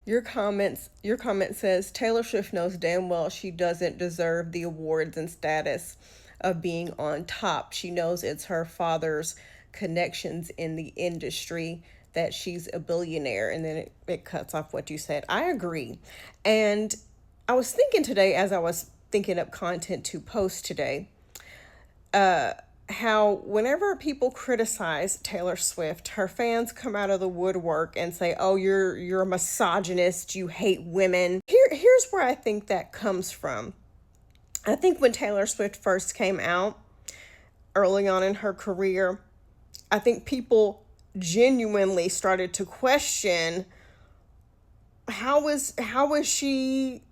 Your comment says Taylor Swift knows damn well she doesn't deserve the awards and status of being on top. She knows it's her father's connections in the industry that she's a billionaire. And then it cuts off what you said. I agree. And I was thinking today, as I was thinking up content to post today, how whenever people criticize Taylor Swift, her fans come out of the woodwork and say, "Oh, you're a misogynist, you hate women." Here's where I think that comes from. I think when Taylor Swift first came out early on in her career, I think people genuinely started to question how is she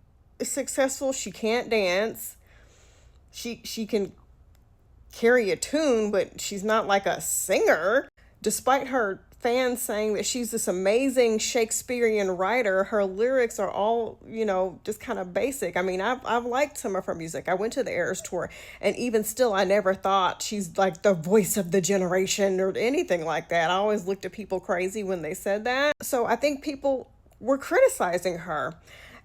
successful? She can't dance. She can carry a tune, but she's not like a singer. Despite her fans saying that she's this amazing Shakespearean writer, her lyrics are all, just kind of basic. I mean, I've liked some of her music. I went to the Eras tour, and even still, I never thought she's like the voice of the generation or anything like that. I always looked at people crazy when they said that. So I think people were criticizing her.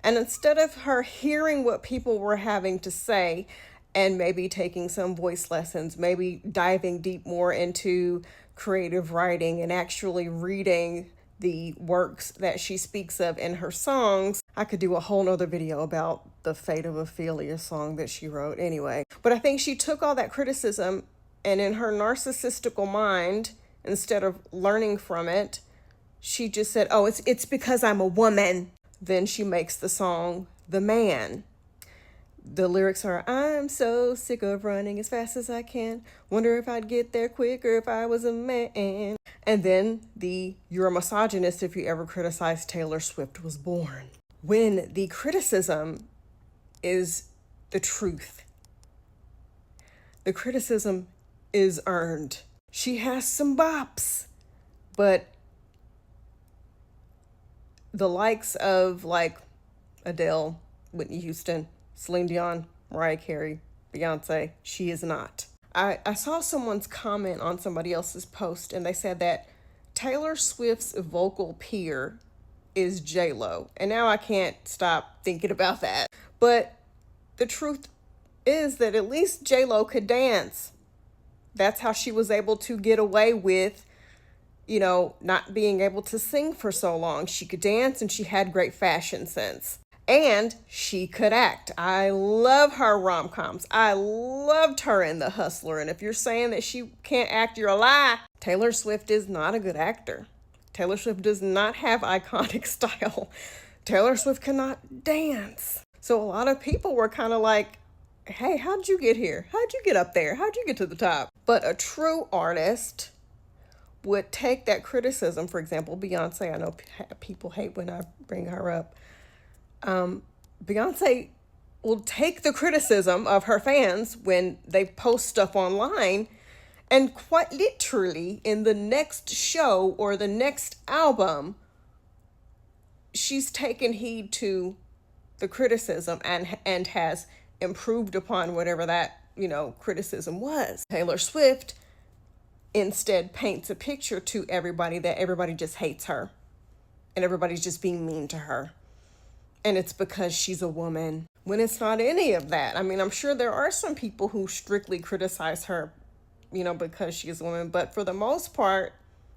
And instead of her hearing what people were having to say, and maybe taking some voice lessons, maybe diving deep more into creative writing and actually reading the works that she speaks of in her songs. I could do a whole nother video about the Fate of Ophelia song that she wrote anyway. But I think she took all that criticism, and in her narcissistical mind, instead of learning from it, she just said, "Oh, it's because I'm a woman." Then she makes the song The Man. The lyrics are, "I'm so sick of running as fast as I can. Wonder if I'd get there quicker if I was a man." And then "You're a misogynist if you ever criticize Taylor Swift" was born. When the criticism is the truth, the criticism is earned. She has some bops, but the likes of like Adele, Whitney Houston, Celine Dion, Mariah Carey, Beyonce, she is not. I saw someone's comment on somebody else's post, and they said that Taylor Swift's vocal peer is J-Lo. And now I can't stop thinking about that. But the truth is that at least J-Lo could dance. That's how she was able to get away with, not being able to sing for so long. She could dance, and she had great fashion sense. And she could act. I love her rom-coms. I loved her in The Hustler. And if you're saying that she can't act, you're a lie. Taylor Swift is not a good actor. Taylor Swift does not have iconic style. Taylor Swift cannot dance. So a lot of people were kind of like, "Hey, how'd you get here? How'd you get up there? How'd you get to the top?" But a true artist would take that criticism. For example, Beyonce. I know people hate when I bring her up. Beyonce will take the criticism of her fans when they post stuff online, and quite literally in the next show or the next album, she's taken heed to the criticism and has improved upon whatever that, criticism was. Taylor Swift instead paints a picture to everybody that everybody just hates her and everybody's just being mean to her. And it's because she's a woman, when it's not any of that. I mean, I'm sure there are some people who strictly criticize her, because she's a woman. But for the most part,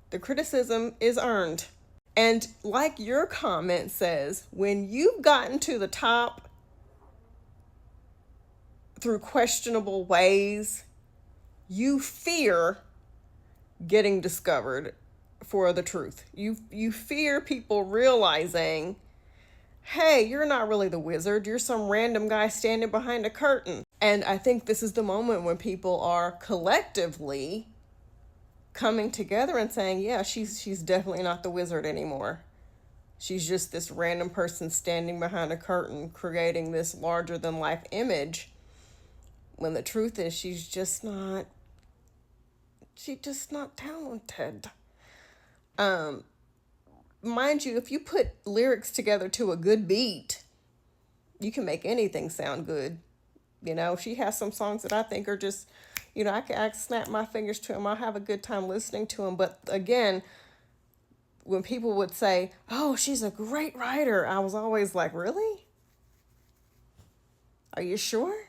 the criticism is earned. And like your comment says, when you've gotten to the top through questionable ways, you fear getting discovered for the truth. You fear people realizing, "Hey, you're not really the wizard. You're some random guy standing behind a curtain." And I think this is the moment when people are collectively coming together and saying, "Yeah, she's definitely not the wizard anymore. She's just this random person standing behind a curtain creating this larger than life image." When the truth is she's just not talented. Mind you, if you put lyrics together to a good beat, you can make anything sound good. She has some songs that I think are just, I can snap my fingers to them. I'll have a good time listening to them. But again, when people would say, "Oh, she's a great writer," I was always like, "Really? Are you sure?"